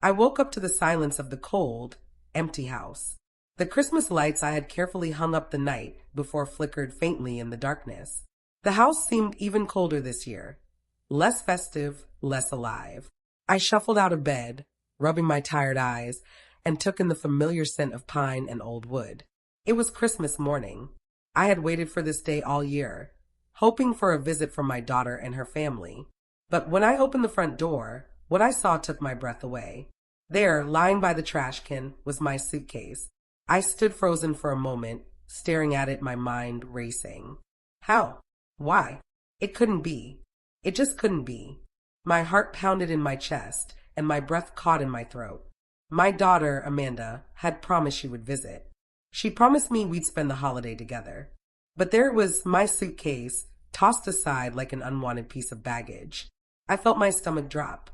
I woke up to the silence of the cold, empty house. The Christmas lights I had carefully hung up the night before flickered faintly in the darkness. The house seemed even colder this year. Less festive, less alive. I shuffled out of bed, rubbing my tired eyes, and took in the familiar scent of pine and old wood. It was Christmas morning. I had waited for this day all year, hoping for a visit from my daughter and her family. But when I opened the front door, what I saw took my breath away. There, lying by the trash can, was my suitcase. I stood frozen for a moment, staring at it, my mind racing. How? Why? It couldn't be. It just couldn't be. My heart pounded in my chest, and my breath caught in my throat. My daughter, Amanda, had promised she would visit. She promised me we'd spend the holiday together. But there it was, my suitcase, tossed aside like an unwanted piece of baggage. I felt my stomach drop.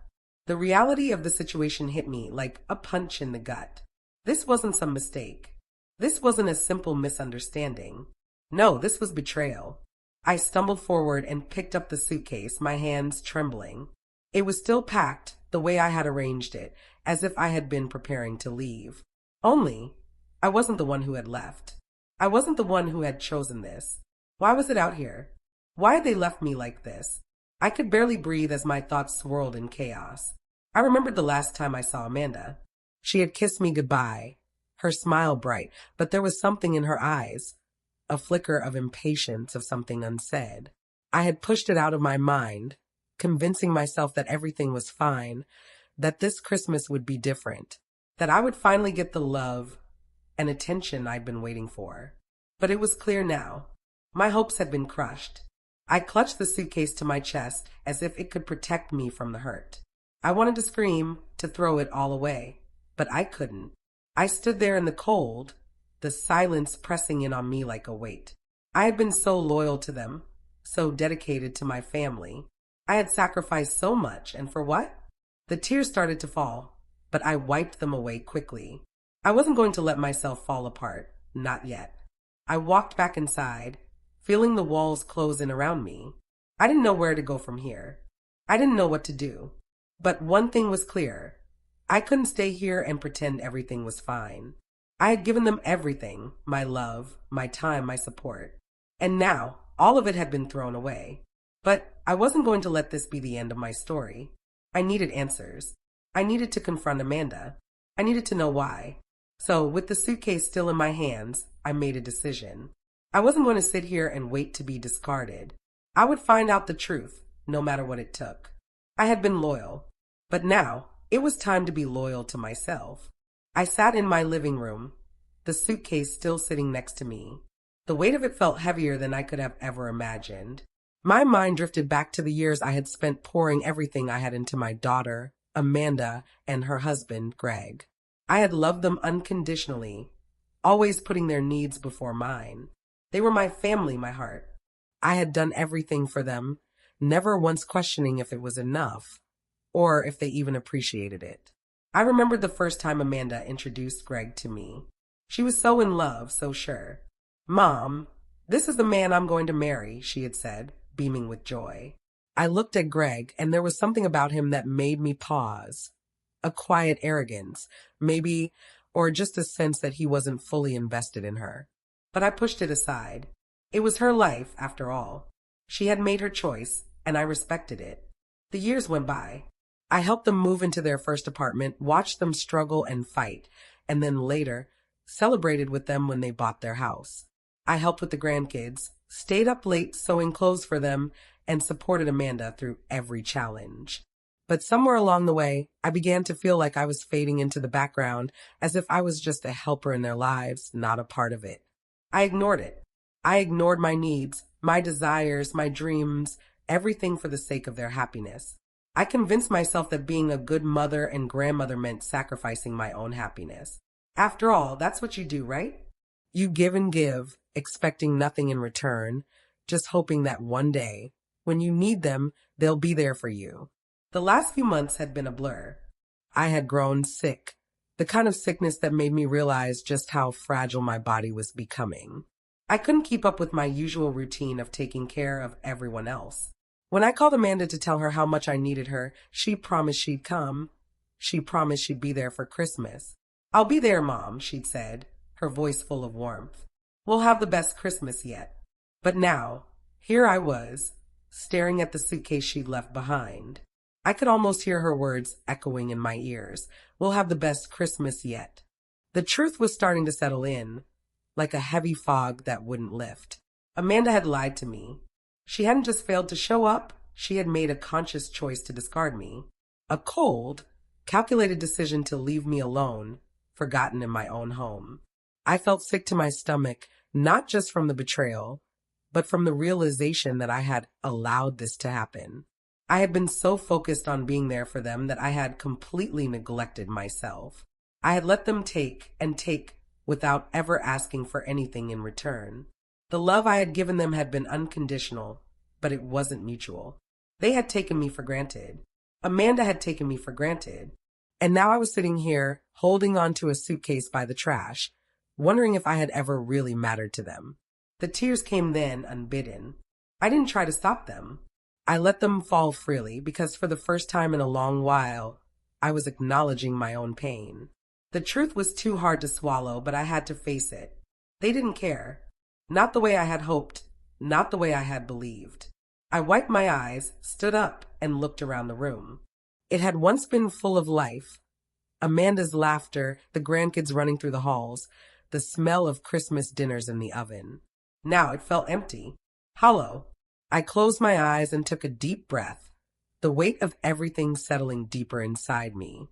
The reality of the situation hit me like a punch in the gut. This wasn't some mistake. This wasn't a simple misunderstanding. No, this was betrayal. I stumbled forward and picked up the suitcase, my hands trembling. It was still packed the way I had arranged it, as if I had been preparing to leave. Only, I wasn't the one who had left. I wasn't the one who had chosen this. Why was it out here? Why had they left me like this? I could barely breathe as my thoughts swirled in chaos. I remembered the last time I saw Amanda. She had kissed me goodbye, her smile bright, but there was something in her eyes, a flicker of impatience of something unsaid. I had pushed it out of my mind, convincing myself that everything was fine, that this Christmas would be different, that I would finally get the love and attention I'd been waiting for. But it was clear now. My hopes had been crushed. I clutched the suitcase to my chest as if it could protect me from the hurt. I wanted to scream, to throw it all away, but I couldn't. I stood there in the cold, the silence pressing in on me like a weight. I had been so loyal to them, so dedicated to my family. I had sacrificed so much, and for what? The tears started to fall, but I wiped them away quickly. I wasn't going to let myself fall apart, not yet. I walked back inside, feeling the walls close in around me. I didn't know where to go from here. I didn't know what to do. But one thing was clear. I couldn't stay here and pretend everything was fine. I had given them everything, my love, my time, my support. And now, all of it had been thrown away. But I wasn't going to let this be the end of my story. I needed answers. I needed to confront Amanda. I needed to know why. So, with the suitcase still in my hands, I made a decision. I wasn't going to sit here and wait to be discarded. I would find out the truth, no matter what it took. I had been loyal, but now it was time to be loyal to myself. I sat in my living room, the suitcase still sitting next to me. The weight of it felt heavier than I could have ever imagined. My mind drifted back to the years I had spent pouring everything I had into my daughter, Amanda, and her husband, Greg. I had loved them unconditionally, always putting their needs before mine. They were my family, my heart. I had done everything for them, never once questioning if it was enough, or if they even appreciated it. I remembered the first time Amanda introduced Greg to me. She was so in love, so sure. "Mom, this is the man I'm going to marry," she had said, beaming with joy. I looked at Greg, and there was something about him that made me pause. A quiet arrogance, maybe, or just a sense that he wasn't fully invested in her. But I pushed it aside. It was her life, after all. She had made her choice, and I respected it. The years went by. I helped them move into their first apartment, watched them struggle and fight, and then later, celebrated with them when they bought their house. I helped with the grandkids, stayed up late sewing clothes for them, and supported Amanda through every challenge. But somewhere along the way, I began to feel like I was fading into the background, as if I was just a helper in their lives, not a part of it. I ignored it. I ignored my needs, my desires, my dreams, everything for the sake of their happiness. I convinced myself that being a good mother and grandmother meant sacrificing my own happiness. After all, that's what you do, right? You give and give, expecting nothing in return, just hoping that one day, when you need them, they'll be there for you. The last few months had been a blur. I had grown sick, the kind of sickness that made me realize just how fragile my body was becoming. I couldn't keep up with my usual routine of taking care of everyone else. When I called Amanda to tell her how much I needed her, she promised she'd come. She promised she'd be there for Christmas. "I'll be there, Mom," she'd said, her voice full of warmth. "We'll have the best Christmas yet." But now, here I was, staring at the suitcase she'd left behind. I could almost hear her words echoing in my ears. "We'll have the best Christmas yet." The truth was starting to settle in, like a heavy fog that wouldn't lift. Amanda had lied to me. She hadn't just failed to show up, she had made a conscious choice to discard me. A cold, calculated decision to leave me alone, forgotten in my own home. I felt sick to my stomach, not just from the betrayal, but from the realization that I had allowed this to happen. I had been so focused on being there for them that I had completely neglected myself. I had let them take and take without ever asking for anything in return. The love I had given them had been unconditional, but it wasn't mutual. They had taken me for granted. Amanda had taken me for granted. And now I was sitting here, holding on to a suitcase by the trash, wondering if I had ever really mattered to them. The tears came then, unbidden. I didn't try to stop them. I let them fall freely because for the first time in a long while, I was acknowledging my own pain. The truth was too hard to swallow, but I had to face it. They didn't care. Not the way I had hoped, not the way I had believed. I wiped my eyes, stood up, and looked around the room. It had once been full of life. Amanda's laughter, the grandkids running through the halls, the smell of Christmas dinners in the oven. Now it felt empty, hollow. I closed my eyes and took a deep breath, the weight of everything settling deeper inside me.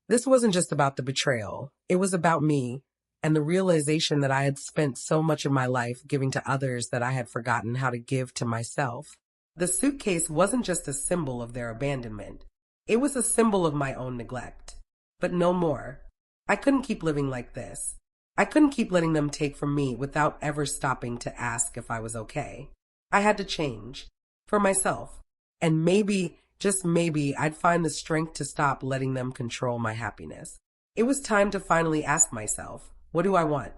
This wasn't just about the betrayal. It was about me and the realization that I had spent so much of my life giving to others that I had forgotten how to give to myself. The suitcase wasn't just a symbol of their abandonment. It was a symbol of my own neglect. But no more. I couldn't keep living like this. I couldn't keep letting them take from me without ever stopping to ask if I was okay. I had to change. For myself. And maybe, just maybe, I'd find the strength to stop letting them control my happiness. It was time to finally ask myself, what do I want?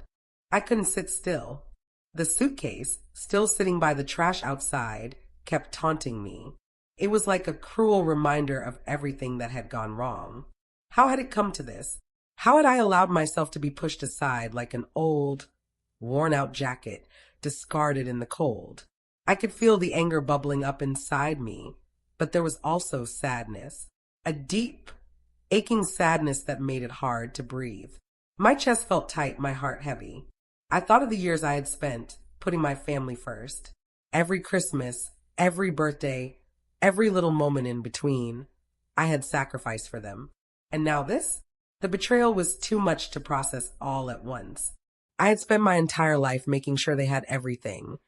I couldn't sit still. The suitcase, still sitting by the trash outside, kept taunting me. It was like a cruel reminder of everything that had gone wrong. How had it come to this? How had I allowed myself to be pushed aside like an old, worn-out jacket, discarded in the cold? I could feel the anger bubbling up inside me, but there was also sadness. A deep, aching sadness that made it hard to breathe. My chest felt tight, my heart heavy. I thought of the years I had spent putting my family first. Every Christmas, every birthday, every little moment in between, I had sacrificed for them. And now this? The betrayal was too much to process all at once. I had spent my entire life making sure they had everything,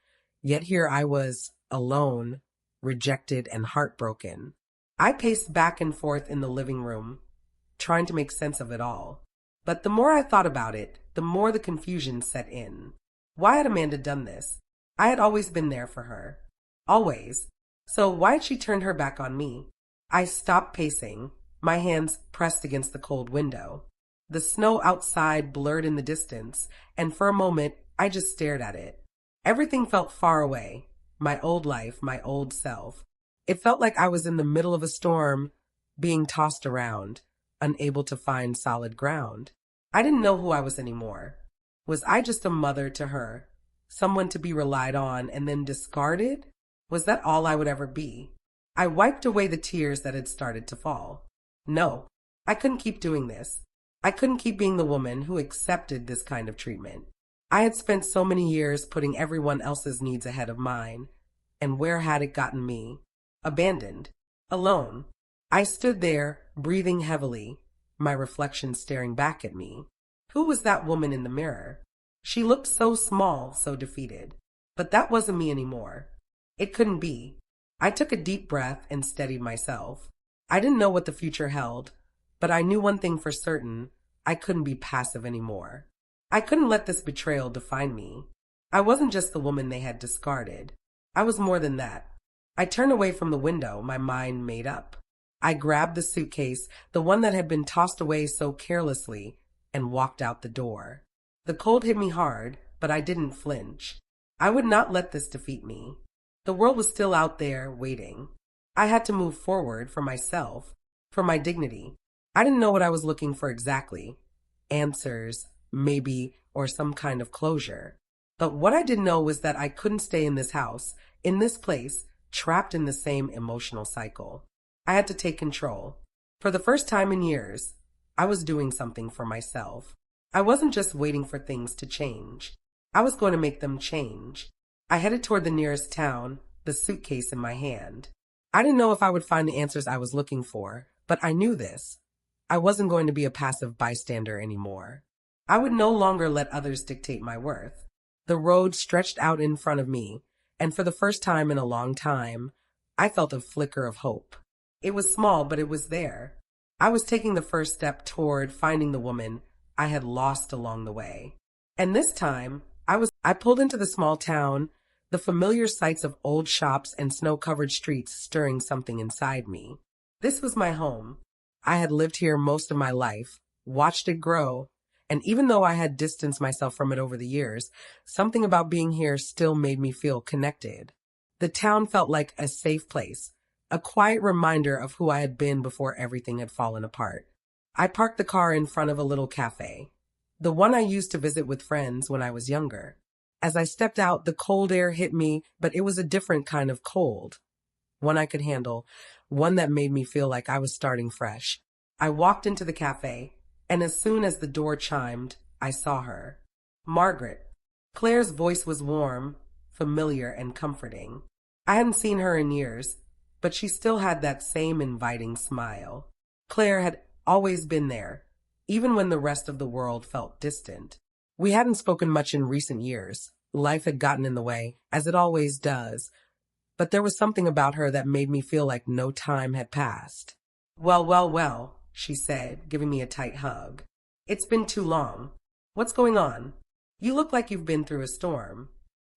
yet here I was, alone, rejected and heartbroken. I paced back and forth in the living room, trying to make sense of it all. But the more I thought about it, the more the confusion set in. Why had Amanda done this? I had always been there for her. Always. So why had she turned her back on me? I stopped pacing, my hands pressed against the cold window. The snow outside blurred in the distance, and for a moment, I just stared at it. Everything felt far away. My old life, my old self. It felt like I was in the middle of a storm, being tossed around, unable to find solid ground. I didn't know who I was anymore. Was I just a mother to her? Someone to be relied on and then discarded? Was that all I would ever be? I wiped away the tears that had started to fall. No, I couldn't keep doing this. I couldn't keep being the woman who accepted this kind of treatment. I had spent so many years putting everyone else's needs ahead of mine. And where had it gotten me? Abandoned. Alone. I stood there, breathing heavily, my reflection staring back at me. Who was that woman in the mirror? She looked so small, so defeated. But that wasn't me anymore. It couldn't be. I took a deep breath and steadied myself. I didn't know what the future held, but I knew one thing for certain. I couldn't be passive anymore. I couldn't let this betrayal define me. I wasn't just the woman they had discarded. I was more than that. I turned away from the window, my mind made up. I grabbed the suitcase, the one that had been tossed away so carelessly, and walked out the door. The cold hit me hard, but I didn't flinch. I would not let this defeat me. The world was still out there, waiting. I had to move forward for myself, for my dignity. I didn't know what I was looking for exactly. Answers, maybe, or some kind of closure. But what I did know was that I couldn't stay in this house, in this place, trapped in the same emotional cycle. I had to take control. For the first time in years, I was doing something for myself. I wasn't just waiting for things to change. I was going to make them change. I headed toward the nearest town, the suitcase in my hand. I didn't know if I would find the answers I was looking for, but I knew this. I wasn't going to be a passive bystander anymore. I would no longer let others dictate my worth. The road stretched out in front of me, and for the first time in a long time, I felt a flicker of hope. It was small, but it was there. I was taking the first step toward finding the woman I had lost along the way. And this time, I pulled into the small town, the familiar sights of old shops and snow-covered streets stirring something inside me. This was my home. I had lived here most of my life, watched it grow, and even though I had distanced myself from it over the years, something about being here still made me feel connected. The town felt like a safe place, a quiet reminder of who I had been before everything had fallen apart. I parked the car in front of a little cafe, the one I used to visit with friends when I was younger. As I stepped out, the cold air hit me, but it was a different kind of cold. One I could handle, one that made me feel like I was starting fresh. I walked into the cafe, and as soon as the door chimed, I saw her. Margaret. Claire's voice was warm, familiar, and comforting. I hadn't seen her in years, but she still had that same inviting smile. Claire had always been there, even when the rest of the world felt distant. We hadn't spoken much in recent years. Life had gotten in the way, as it always does, but there was something about her that made me feel like no time had passed. Well, well, well, she said, giving me a tight hug. It's been too long. What's going on? You look like you've been through a storm.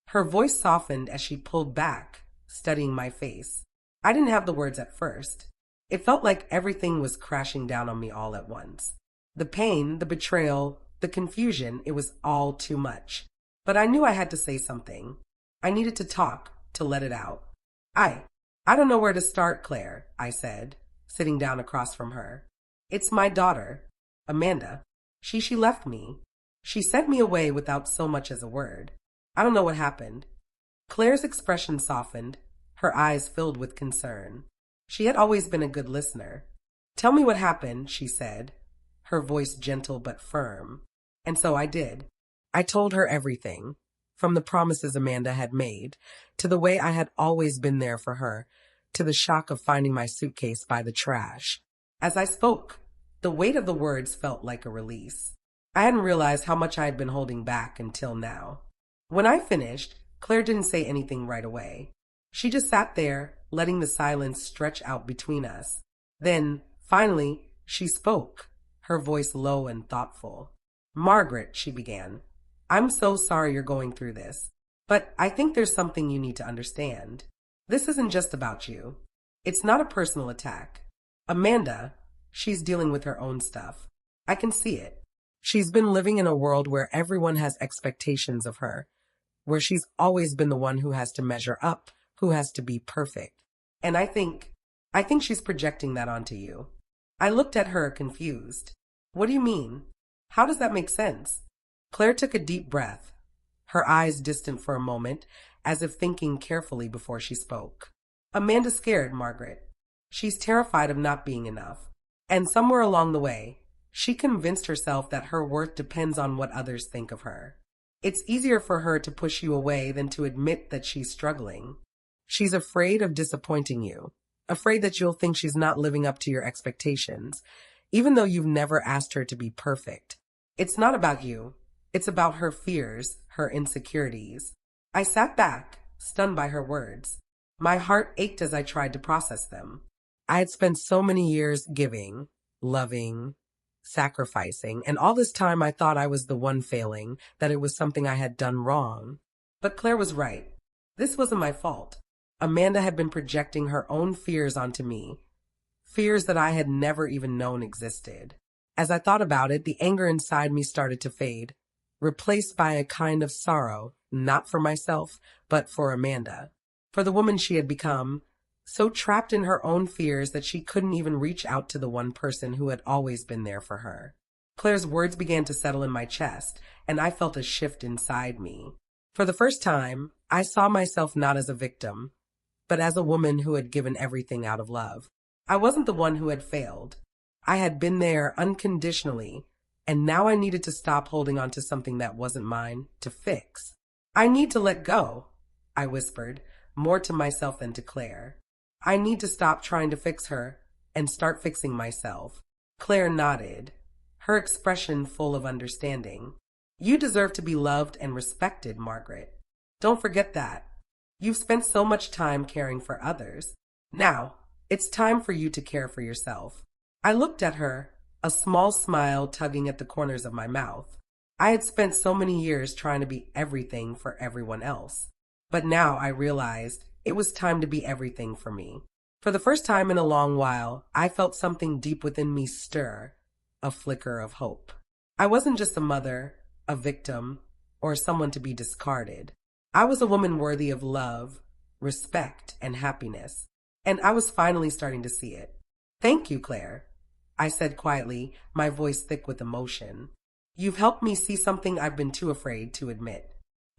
Her voice softened as she pulled back, studying my face. I didn't have the words at first. It felt like everything was crashing down on me all at once. The pain, the betrayal, the confusion, it was all too much. But I knew I had to say something. I needed to talk, to let it out. I don't know where to start, Claire, I said, sitting down across from her. It's my daughter, Amanda. She left me. She sent me away without so much as a word. I don't know what happened. Claire's expression softened, her eyes filled with concern. She had always been a good listener. Tell me what happened, she said, her voice gentle but firm. And so I did. I told her everything, from the promises Amanda had made, to the way I had always been there for her, to the shock of finding my suitcase by the trash. As I spoke, the weight of the words felt like a release. I hadn't realized how much I had been holding back until now. When I finished, Claire didn't say anything right away. She just sat there, letting the silence stretch out between us. Then, finally, she spoke, her voice low and thoughtful. Margaret, she began, I'm so sorry you're going through this, but I think there's something you need to understand. This isn't just about you. It's not a personal attack. Amanda, she's dealing with her own stuff. I can see it. She's been living in a world where everyone has expectations of her, where she's always been the one who has to measure up, who has to be perfect. And I think she's projecting that onto you. I looked at her confused. What do you mean? How does that make sense? Claire took a deep breath, her eyes distant for a moment, as if thinking carefully before she spoke. Amanda's scared, Margaret. She's terrified of not being enough. And somewhere along the way, she convinced herself that her worth depends on what others think of her. It's easier for her to push you away than to admit that she's struggling. She's afraid of disappointing you, afraid that you'll think she's not living up to your expectations, even though you've never asked her to be perfect. It's not about you. It's about her fears, her insecurities. I sat back, stunned by her words. My heart ached as I tried to process them. I had spent so many years giving, loving, sacrificing, and all this time I thought I was the one failing, that it was something I had done wrong. But Claire was right. This wasn't my fault. Amanda had been projecting her own fears onto me, fears that I had never even known existed. As I thought about it, the anger inside me started to fade, replaced by a kind of sorrow, not for myself, but for Amanda, for the woman she had become, so trapped in her own fears that she couldn't even reach out to the one person who had always been there for her. Claire's words began to settle in my chest, and I felt a shift inside me. For the first time, I saw myself not as a victim, but as a woman who had given everything out of love. I wasn't the one who had failed. I had been there unconditionally, and now I needed to stop holding on to something that wasn't mine to fix. I need to let go, I whispered, more to myself than to Claire. I need to stop trying to fix her and start fixing myself. Claire nodded, her expression full of understanding. You deserve to be loved and respected, Margaret. Don't forget that. You've spent so much time caring for others. Now, it's time for you to care for yourself. I looked at her, a small smile tugging at the corners of my mouth. I had spent so many years trying to be everything for everyone else. But now I realized it was time to be everything for me. For the first time in a long while, I felt something deep within me stir, a flicker of hope. I wasn't just a mother, a victim, or someone to be discarded. I was a woman worthy of love, respect, and happiness, and I was finally starting to see it. Thank you, Claire, I said quietly, my voice thick with emotion. You've helped me see something I've been too afraid to admit.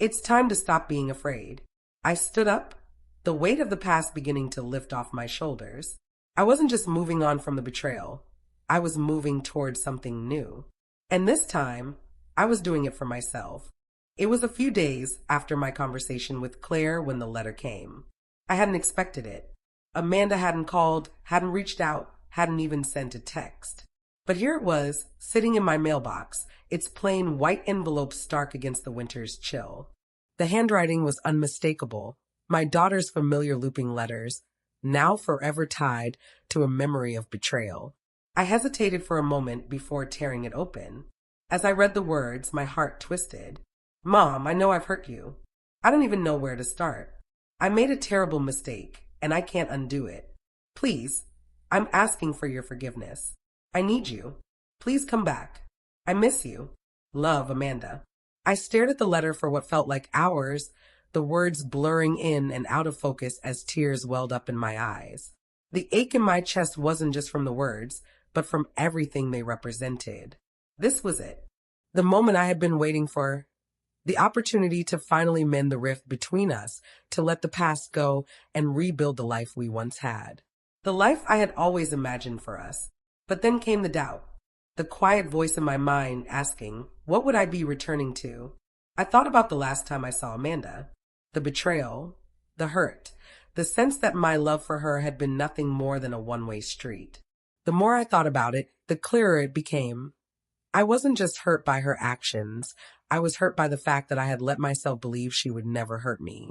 It's time to stop being afraid. I stood up, the weight of the past beginning to lift off my shoulders. I wasn't just moving on from the betrayal. I was moving towards something new. And this time, I was doing it for myself. It was a few days after my conversation with Claire when the letter came. I hadn't expected it. Amanda hadn't called, hadn't reached out, hadn't even sent a text. But here it was, sitting in my mailbox, its plain white envelope stark against the winter's chill. The handwriting was unmistakable, my daughter's familiar looping letters, now forever tied to a memory of betrayal. I hesitated for a moment before tearing it open. As I read the words, my heart twisted. Mom, I know I've hurt you. I don't even know where to start. I made a terrible mistake, and I can't undo it. Please, I'm asking for your forgiveness. I need you. Please come back. I miss you. Love, Amanda. I stared at the letter for what felt like hours, the words blurring in and out of focus as tears welled up in my eyes. The ache in my chest wasn't just from the words, but from everything they represented. This was it. The moment I had been waiting for. The opportunity to finally mend the rift between us, to let the past go and rebuild the life we once had. The life I had always imagined for us. But then came the doubt. The quiet voice in my mind asking, what would I be returning to? I thought about the last time I saw Amanda. The betrayal, the hurt, the sense that my love for her had been nothing more than a one-way street. The more I thought about it, the clearer it became. I wasn't just hurt by her actions. I was hurt by the fact that I had let myself believe she would never hurt me.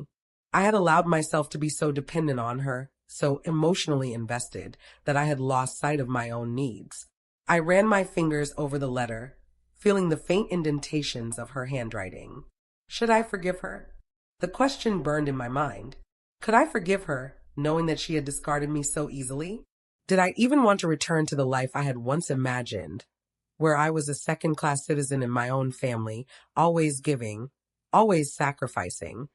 I had allowed myself to be so dependent on her, so emotionally invested, that I had lost sight of my own needs. I ran my fingers over the letter, feeling the faint indentations of her handwriting. Should I forgive her? The question burned in my mind. Could I forgive her, knowing that she had discarded me so easily? Did I even want to return to the life I had once imagined, where I was a second-class citizen in my own family, always giving, always sacrificing,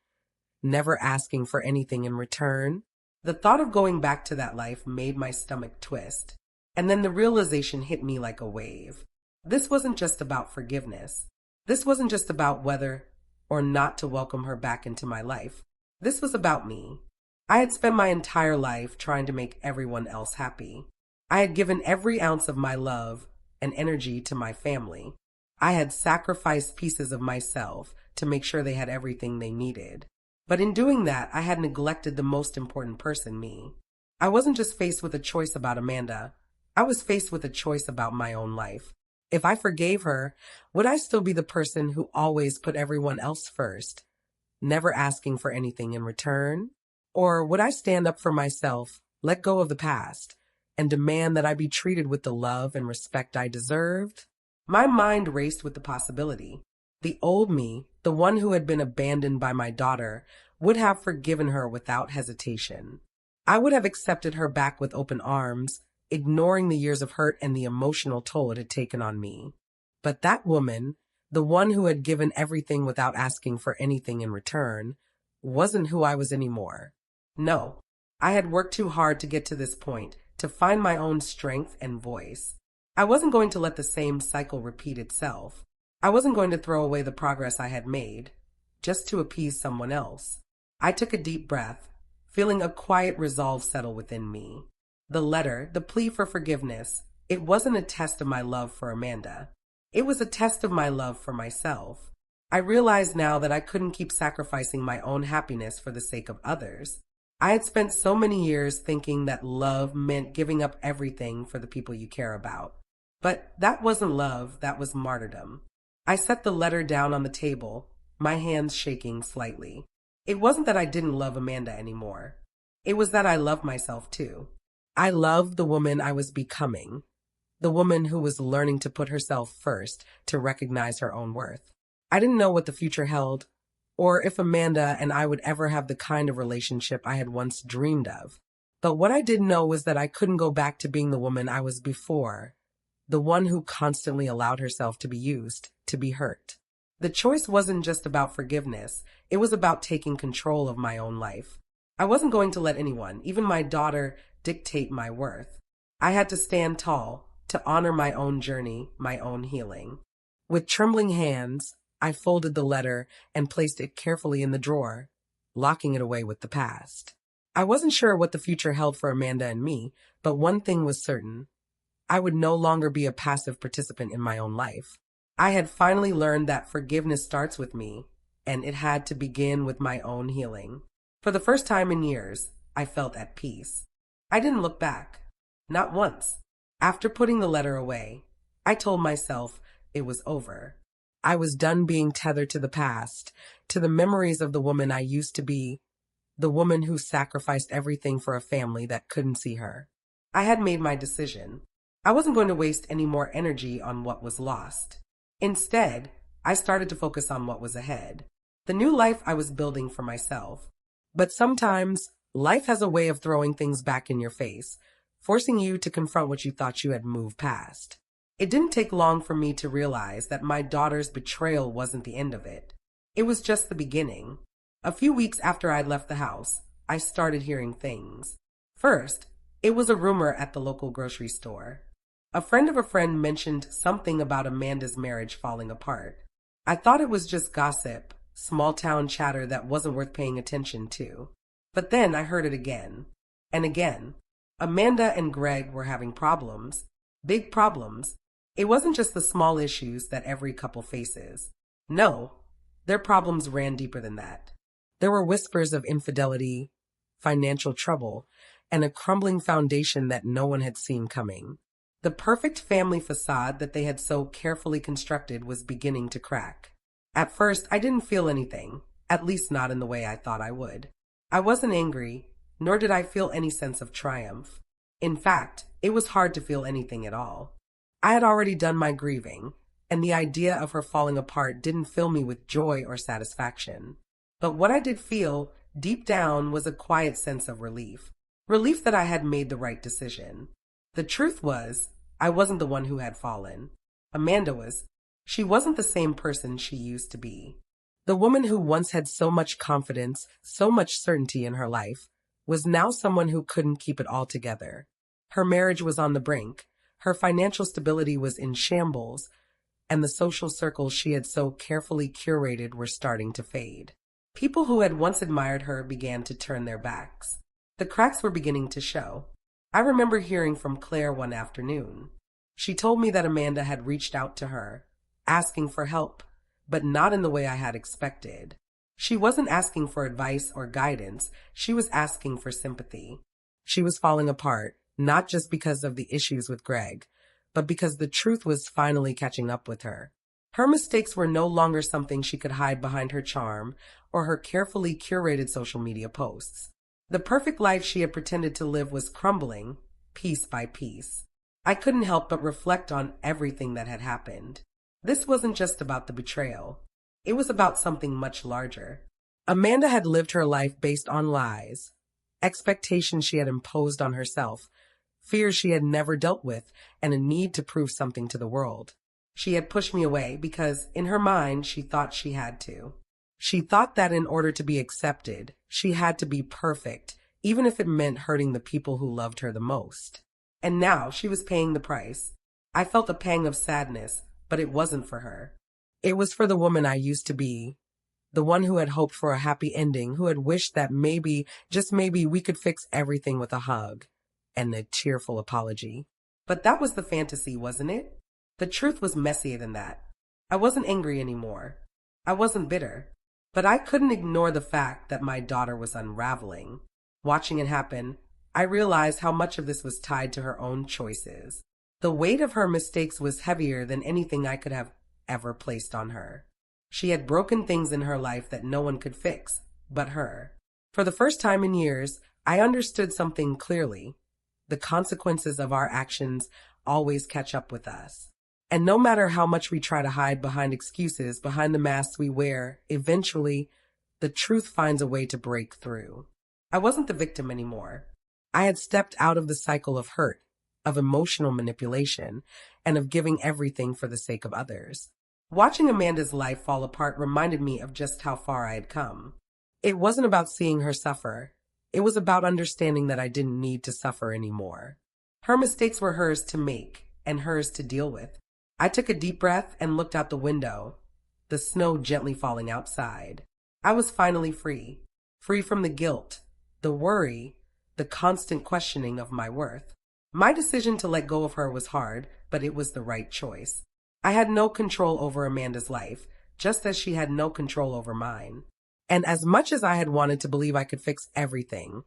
never asking for anything in return? The thought of going back to that life made my stomach twist. And then the realization hit me like a wave. This wasn't just about forgiveness. This wasn't just about whether or not to welcome her back into my life. This was about me. I had spent my entire life trying to make everyone else happy. I had given every ounce of my love and energy to my family. I had sacrificed pieces of myself to make sure they had everything they needed. But in doing that, I had neglected the most important person, me. I wasn't just faced with a choice about Amanda. I was faced with a choice about my own life. If I forgave her, would I still be the person who always put everyone else first, never asking for anything in return? Or would I stand up for myself, let go of the past, and demand that I be treated with the love and respect I deserved? My mind raced with the possibility. The old me, the one who had been abandoned by my daughter, would have forgiven her without hesitation. I would have accepted her back with open arms, ignoring the years of hurt and the emotional toll it had taken on me. But that woman, the one who had given everything without asking for anything in return, wasn't who I was anymore. No, I had worked too hard to get to this point, to find my own strength and voice. I wasn't going to let the same cycle repeat itself. I wasn't going to throw away the progress I had made, just to appease someone else. I took a deep breath, feeling a quiet resolve settle within me. The letter, the plea for forgiveness, it wasn't a test of my love for Amanda. It was a test of my love for myself. I realized now that I couldn't keep sacrificing my own happiness for the sake of others. I had spent so many years thinking that love meant giving up everything for the people you care about. But that wasn't love, that was martyrdom. I set the letter down on the table, my hands shaking slightly. It wasn't that I didn't love Amanda anymore. It was that I loved myself too. I loved the woman I was becoming, the woman who was learning to put herself first to recognize her own worth. I didn't know what the future held, or if Amanda and I would ever have the kind of relationship I had once dreamed of. But what I did know was that I couldn't go back to being the woman I was before, the one who constantly allowed herself to be used, to be hurt. The choice wasn't just about forgiveness, it was about taking control of my own life. I wasn't going to let anyone, even my daughter, dictate my worth. I had to stand tall, to honor my own journey, my own healing. With trembling hands, I folded the letter and placed it carefully in the drawer, locking it away with the past. I wasn't sure what the future held for Amanda and me, but one thing was certain. I would no longer be a passive participant in my own life. I had finally learned that forgiveness starts with me, and it had to begin with my own healing. For the first time in years, I felt at peace. I didn't look back. Not once. After putting the letter away, I told myself it was over. I was done being tethered to the past, to the memories of the woman I used to be, the woman who sacrificed everything for a family that couldn't see her. I had made my decision. I wasn't going to waste any more energy on what was lost. Instead, I started to focus on what was ahead, the new life I was building for myself. But sometimes, life has a way of throwing things back in your face, forcing you to confront what you thought you had moved past. It didn't take long for me to realize that my daughter's betrayal wasn't the end of it. It was just the beginning. A few weeks after I'd left the house, I started hearing things. First, it was a rumor at the local grocery store. A friend of a friend mentioned something about Amanda's marriage falling apart. I thought it was just gossip, small-town chatter that wasn't worth paying attention to. But then I heard it again. And again. Amanda and Greg were having problems. Big problems. It wasn't just the small issues that every couple faces. No, their problems ran deeper than that. There were whispers of infidelity, financial trouble, and a crumbling foundation that no one had seen coming. The perfect family facade that they had so carefully constructed was beginning to crack. At first, I didn't feel anything, at least not in the way I thought I would. I wasn't angry, nor did I feel any sense of triumph. In fact, it was hard to feel anything at all. I had already done my grieving, and the idea of her falling apart didn't fill me with joy or satisfaction. But what I did feel, deep down, was a quiet sense of relief. Relief that I had made the right decision. The truth was, I wasn't the one who had fallen. Amanda was. She wasn't the same person she used to be. The woman who once had so much confidence, so much certainty in her life, was now someone who couldn't keep it all together. Her marriage was on the brink. Her financial stability was in shambles, and the social circles she had so carefully curated were starting to fade. People who had once admired her began to turn their backs. The cracks were beginning to show. I remember hearing from Claire one afternoon. She told me that Amanda had reached out to her, asking for help, but not in the way I had expected. She wasn't asking for advice or guidance, she was asking for sympathy. She was falling apart, not just because of the issues with Greg, but because the truth was finally catching up with her. Her mistakes were no longer something she could hide behind her charm or her carefully curated social media posts. The perfect life she had pretended to live was crumbling, piece by piece. I couldn't help but reflect on everything that had happened. This wasn't just about the betrayal. It was about something much larger. Amanda had lived her life based on lies, expectations she had imposed on herself, fears she had never dealt with, and a need to prove something to the world. She had pushed me away because, in her mind, she thought she had to. She thought that in order to be accepted, she had to be perfect, even if it meant hurting the people who loved her the most. And now she was paying the price. I felt a pang of sadness, but it wasn't for her. It was for the woman I used to be, the one who had hoped for a happy ending, who had wished that maybe, just maybe, we could fix everything with a hug and a cheerful apology. But that was the fantasy, wasn't it? The truth was messier than that. I wasn't angry anymore. I wasn't bitter. But I couldn't ignore the fact that my daughter was unraveling. Watching it happen, I realized how much of this was tied to her own choices. The weight of her mistakes was heavier than anything I could have ever placed on her. She had broken things in her life that no one could fix but her. For the first time in years, I understood something clearly. The consequences of our actions always catch up with us. And no matter how much we try to hide behind excuses, behind the masks we wear, eventually, the truth finds a way to break through. I wasn't the victim anymore. I had stepped out of the cycle of hurt, of emotional manipulation, and of giving everything for the sake of others. Watching Amanda's life fall apart reminded me of just how far I had come. It wasn't about seeing her suffer. It was about understanding that I didn't need to suffer anymore. Her mistakes were hers to make and hers to deal with. I took a deep breath and looked out the window, the snow gently falling outside. I was finally free. Free from the guilt, the worry, the constant questioning of my worth. My decision to let go of her was hard, but it was the right choice. I had no control over Amanda's life, just as she had no control over mine. And as much as I had wanted to believe I could fix everything,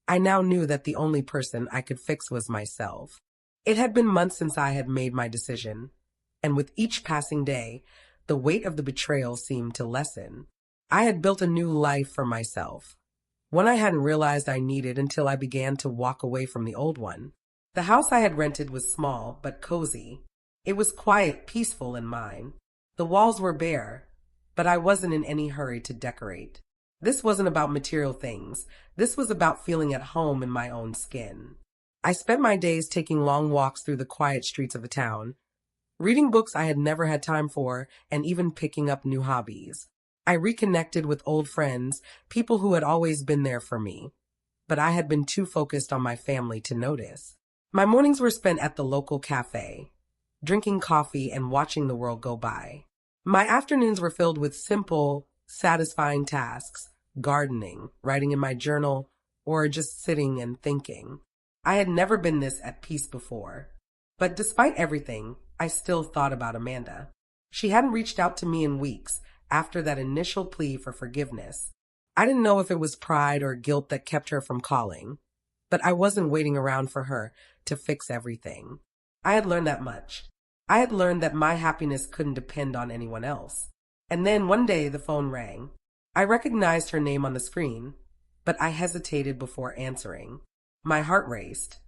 I now knew that the only person I could fix was myself. It had been months since I had made my decision, and with each passing day, the weight of the betrayal seemed to lessen. I had built a new life for myself, one I hadn't realized I needed until I began to walk away from the old one. The house I had rented was small but cozy. It was quiet, peaceful, and mine. The walls were bare, but I wasn't in any hurry to decorate. This wasn't about material things. This was about feeling at home in my own skin. I spent my days taking long walks through the quiet streets of the town, reading books I had never had time for, and even picking up new hobbies. I reconnected with old friends, people who had always been there for me, but I had been too focused on my family to notice. My mornings were spent at the local cafe, drinking coffee and watching the world go by. My afternoons were filled with simple, satisfying tasks, gardening, writing in my journal, or just sitting and thinking. I had never been this at peace before. But despite everything, I still thought about Amanda. She hadn't reached out to me in weeks after that initial plea for forgiveness. I didn't know if it was pride or guilt that kept her from calling, but I wasn't waiting around for her to fix everything. I had learned that much. I had learned that my happiness couldn't depend on anyone else. And then one day the phone rang. I recognized her name on the screen, but I hesitated before answering. My heart raced,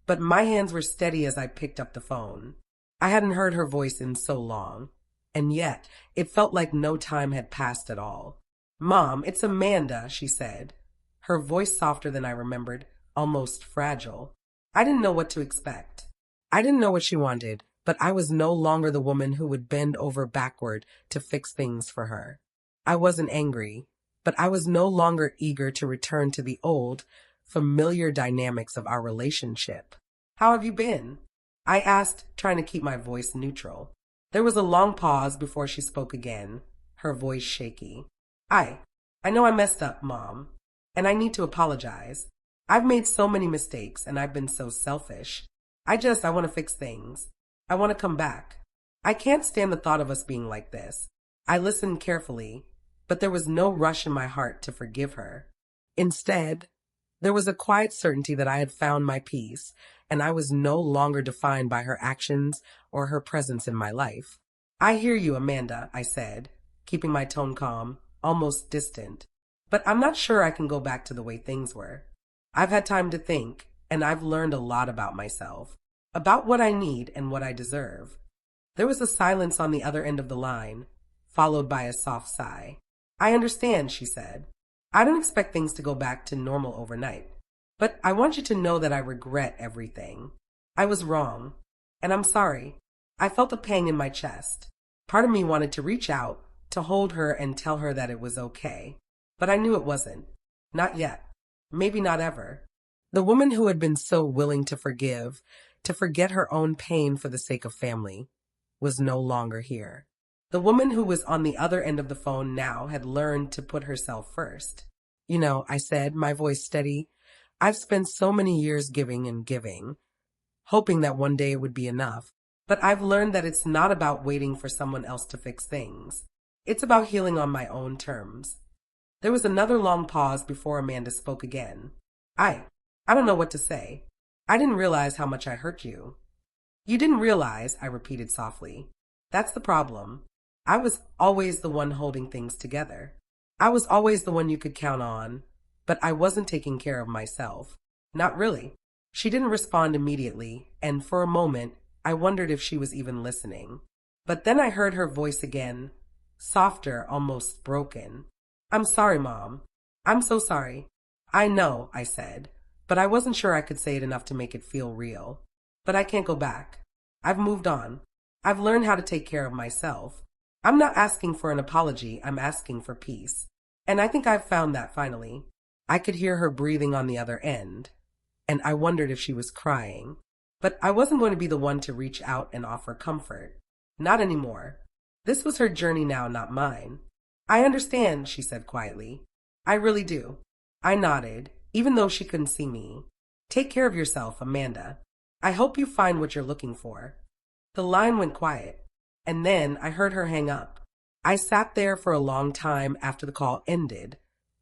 but my hands were steady as I picked up the phone. I hadn't heard her voice in so long, and yet it felt like no time had passed at all. "Mom, it's Amanda," she said, her voice softer than I remembered, almost fragile. I didn't know what to expect. I didn't know what she wanted, but I was no longer the woman who would bend over backward to fix things for her. I wasn't angry, but I was no longer eager to return to the old, familiar dynamics of our relationship. "How have you been?" I asked, trying to keep my voice neutral. There was a long pause before she spoke again, her voice shaky. I know I messed up, Mom, and I need to apologize. I've made so many mistakes, and I've been so selfish. I want to fix things. I want to come back. I can't stand the thought of us being like this." I listened carefully, but there was no rush in my heart to forgive her. Instead, there was a quiet certainty that I had found my peace, and I was no longer defined by her actions or her presence in my life. "I hear you, Amanda," I said, keeping my tone calm, almost distant. "But I'm not sure I can go back to the way things were. I've had time to think, and I've learned a lot about myself, about what I need and what I deserve." There was a silence on the other end of the line, followed by a soft sigh. "I understand," she said. "I don't expect things to go back to normal overnight. But I want you to know that I regret everything. I was wrong, and I'm sorry." I felt a pang in my chest. Part of me wanted to reach out, to hold her and tell her that it was okay. But I knew it wasn't. Not yet. Maybe not ever. The woman who had been so willing to forgive, to forget her own pain for the sake of family, was no longer here. The woman who was on the other end of the phone now had learned to put herself first. I said, my voice steady, I've spent so many years giving and giving, hoping that one day it would be enough. But I've learned that it's not about waiting for someone else to fix things. It's about healing on my own terms. There was another long pause before Amanda spoke again. I don't know what to say. I didn't realize how much I hurt you. You didn't realize, I repeated softly. That's the problem. I was always the one holding things together. I was always the one you could count on, but I wasn't taking care of myself. Not really. She didn't respond immediately, and for a moment, I wondered if she was even listening. But then I heard her voice again, softer, almost broken. I'm sorry, Mom. I'm so sorry. I know, I said, but I wasn't sure I could say it enough to make it feel real. But I can't go back. I've moved on. I've learned how to take care of myself. I'm not asking for an apology, I'm asking for peace. And I think I've found that finally. I could hear her breathing on the other end, and I wondered if she was crying. But I wasn't going to be the one to reach out and offer comfort. Not anymore. This was her journey now, not mine. I understand, she said quietly. I really do. I nodded, even though she couldn't see me. Take care of yourself, Amanda. I hope you find what you're looking for. The line went quiet, and then I heard her hang up. I sat there for a long time after the call ended,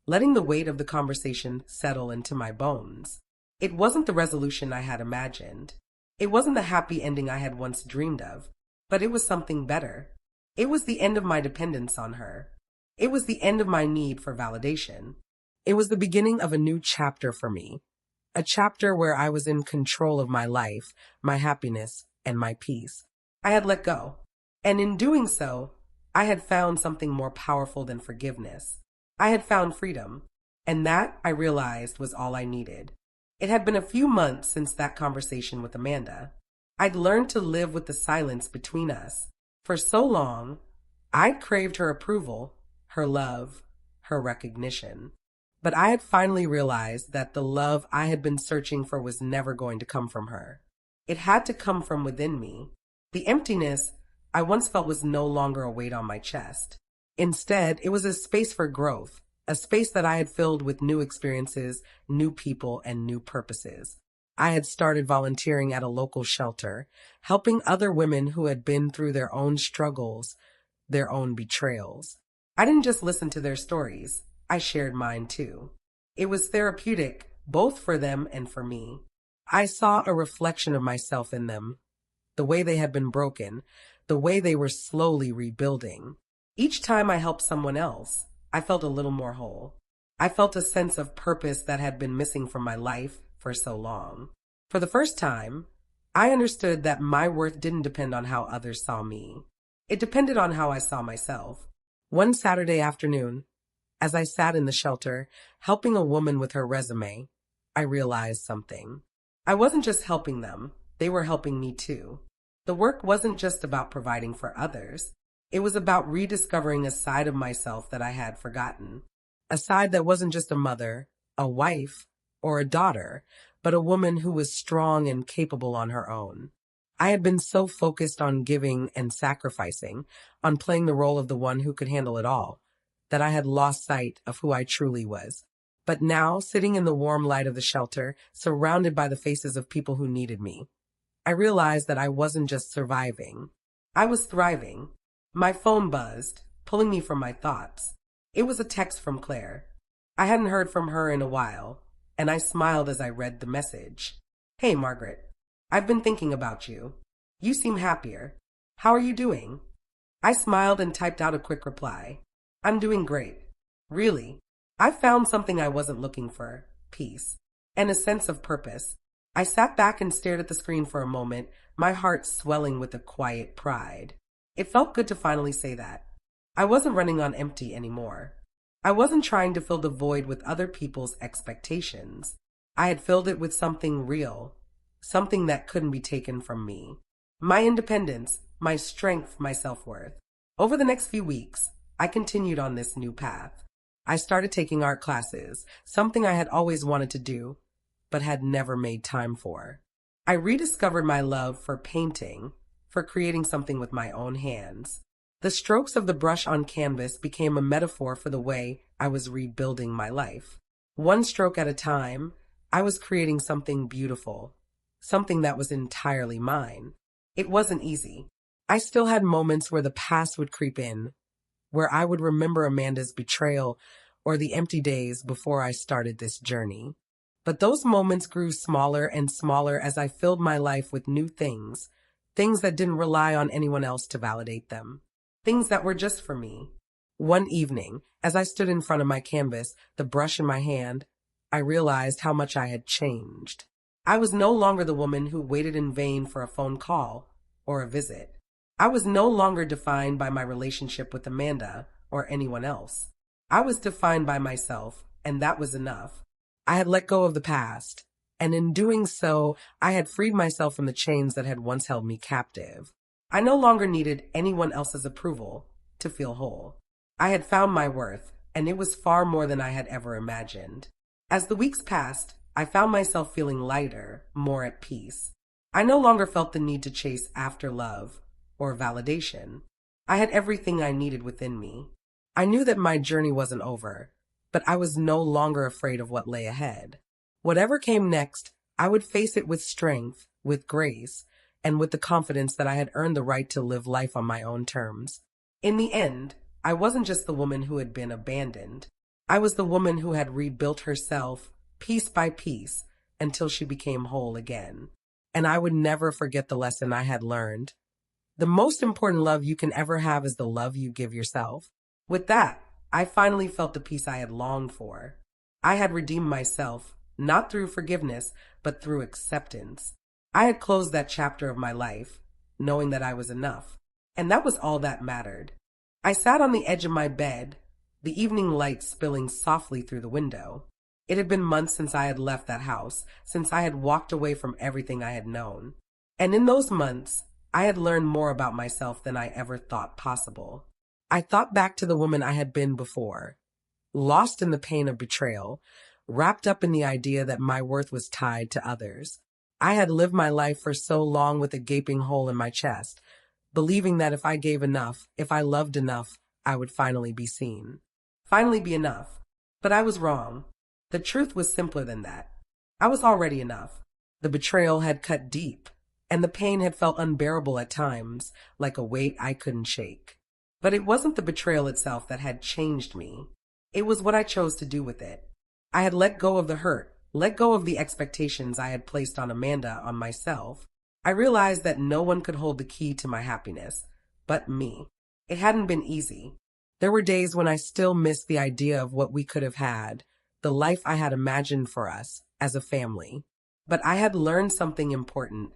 letting the weight of the conversation settle into my bones. It wasn't the resolution I had imagined. It wasn't the happy ending I had once dreamed of, but it was something better. It was the end of my dependence on her. It was the end of my need for validation. It was the beginning of a new chapter for me, a chapter where I was in control of my life, my happiness, and my peace. I had let go, and in doing so, I had found something more powerful than forgiveness. I had found freedom, and that, I realized, was all I needed. It had been a few months since that conversation with Amanda. I'd learned to live with the silence between us. For so long, I'd craved her approval, her love, her recognition. But I had finally realized that the love I had been searching for was never going to come from her. It had to come from within me. The emptiness I once felt was no longer a weight on my chest. Instead, it was a space for growth, a space that I had filled with new experiences, new people, and new purposes. I had started volunteering at a local shelter, helping other women who had been through their own struggles, their own betrayals. I didn't just listen to their stories. I shared mine too. It was therapeutic, both for them and for me. I saw a reflection of myself in them, the way they had been broken, the way they were slowly rebuilding. Each time I helped someone else, I felt a little more whole. I felt a sense of purpose that had been missing from my life for so long. For the first time, I understood that my worth didn't depend on how others saw me. It depended on how I saw myself. One Saturday afternoon, as I sat in the shelter, helping a woman with her resume, I realized something. I wasn't just helping them, they were helping me too. The work wasn't just about providing for others. It was about rediscovering a side of myself that I had forgotten. A side that wasn't just a mother, a wife, or a daughter, but a woman who was strong and capable on her own. I had been so focused on giving and sacrificing, on playing the role of the one who could handle it all, that I had lost sight of who I truly was. But now, sitting in the warm light of the shelter, surrounded by the faces of people who needed me, I realized that I wasn't just surviving. I was thriving. My phone buzzed, pulling me from my thoughts. It was a text from Claire. I hadn't heard from her in a while, and I smiled as I read the message. Hey, Margaret. I've been thinking about you. You seem happier. How are you doing? I smiled and typed out a quick reply. I'm doing great. Really. I found something I wasn't looking for, peace, and a sense of purpose. I sat back and stared at the screen for a moment, my heart swelling with a quiet pride. It felt good to finally say that. I wasn't running on empty anymore. I wasn't trying to fill the void with other people's expectations. I had filled it with something real, something that couldn't be taken from me. My independence, my strength, my self-worth. Over the next few weeks, I continued on this new path. I started taking art classes, something I had always wanted to do, but had never made time for. I rediscovered my love for painting, for creating something with my own hands. The strokes of the brush on canvas became a metaphor for the way I was rebuilding my life. One stroke at a time, I was creating something beautiful, something that was entirely mine. It wasn't easy. I still had moments where the past would creep in, where I would remember Amanda's betrayal or the empty days before I started this journey. But those moments grew smaller and smaller as I filled my life with new things, things that didn't rely on anyone else to validate them, things that were just for me. One evening, as I stood in front of my canvas, the brush in my hand, I realized how much I had changed. I was no longer the woman who waited in vain for a phone call or a visit. I was no longer defined by my relationship with Amanda or anyone else. I was defined by myself, and that was enough. I had let go of the past, and in doing so, I had freed myself from the chains that had once held me captive. I no longer needed anyone else's approval to feel whole. I had found my worth, and it was far more than I had ever imagined. As the weeks passed, I found myself feeling lighter, more at peace. I no longer felt the need to chase after love or validation. I had everything I needed within me. I knew that my journey wasn't over, but I was no longer afraid of what lay ahead. Whatever came next, I would face it with strength, with grace, and with the confidence that I had earned the right to live life on my own terms. In the end, I wasn't just the woman who had been abandoned. I was the woman who had rebuilt herself piece by piece until she became whole again. And I would never forget the lesson I had learned. The most important love you can ever have is the love you give yourself. With that, I finally felt the peace I had longed for. I had redeemed myself, not through forgiveness, but through acceptance. I had closed that chapter of my life, knowing that I was enough. And that was all that mattered. I sat on the edge of my bed, the evening light spilling softly through the window. It had been months since I had left that house, since I had walked away from everything I had known. And in those months, I had learned more about myself than I ever thought possible. I thought back to the woman I had been before, lost in the pain of betrayal, wrapped up in the idea that my worth was tied to others. I had lived my life for so long with a gaping hole in my chest, believing that if I gave enough, if I loved enough, I would finally be seen. Finally be enough. But I was wrong. The truth was simpler than that. I was already enough. The betrayal had cut deep, and the pain had felt unbearable at times, like a weight I couldn't shake. But it wasn't the betrayal itself that had changed me. It was what I chose to do with it. I had let go of the hurt, let go of the expectations I had placed on Amanda, on myself. I realized that no one could hold the key to my happiness but me. It hadn't been easy. There were days when I still missed the idea of what we could have had, the life I had imagined for us as a family. But I had learned something important.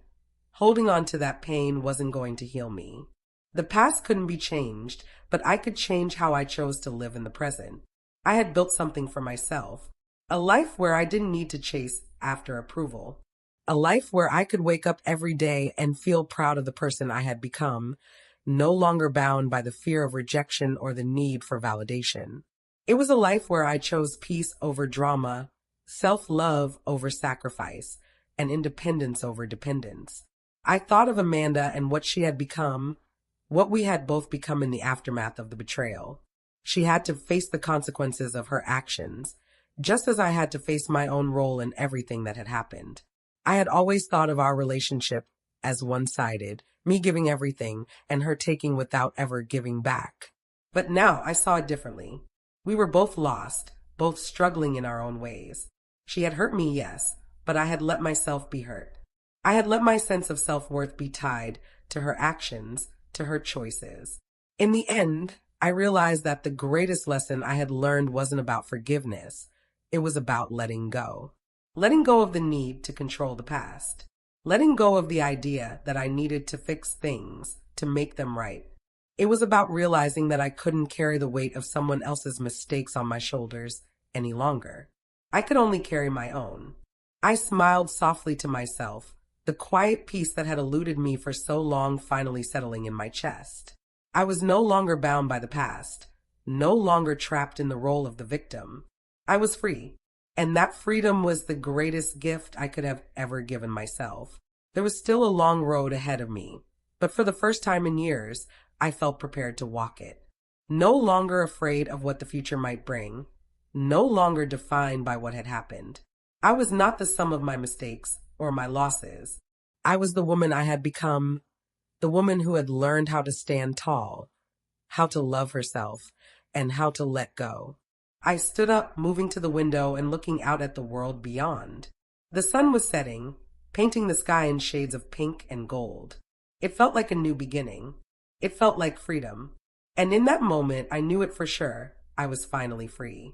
Holding on to that pain wasn't going to heal me. The past couldn't be changed, but I could change how I chose to live in the present. I had built something for myself, a life where I didn't need to chase after approval, a life where I could wake up every day and feel proud of the person I had become, no longer bound by the fear of rejection or the need for validation. It was a life where I chose peace over drama, self-love over sacrifice, and independence over dependence. I thought of Amanda and what she had become, what we had both become in the aftermath of the betrayal. She had to face the consequences of her actions, just as I had to face my own role in everything that had happened. I had always thought of our relationship as one-sided, me giving everything and her taking without ever giving back. But now I saw it differently. We were both lost, both struggling in our own ways. She had hurt me, yes, but I had let myself be hurt. I had let my sense of self-worth be tied to her actions, to her choices. In the end, I realized that the greatest lesson I had learned wasn't about forgiveness. It was about letting go. Letting go of the need to control the past. Letting go of the idea that I needed to fix things, to make them right. It was about realizing that I couldn't carry the weight of someone else's mistakes on my shoulders any longer. I could only carry my own. I smiled softly to myself, the quiet peace that had eluded me for so long finally settling in my chest. I was no longer bound by the past, no longer trapped in the role of the victim. I was free, and that freedom was the greatest gift I could have ever given myself. There was still a long road ahead of me, but for the first time in years, I felt prepared to walk it. No longer afraid of what the future might bring, no longer defined by what had happened. I was not the sum of my mistakes or my losses. I was the woman I had become, the woman who had learned how to stand tall, how to love herself, and how to let go. I stood up, moving to the window and looking out at the world beyond. The sun was setting, painting the sky in shades of pink and gold. It felt like a new beginning. It felt like freedom. And in that moment, I knew it for sure. I was finally free.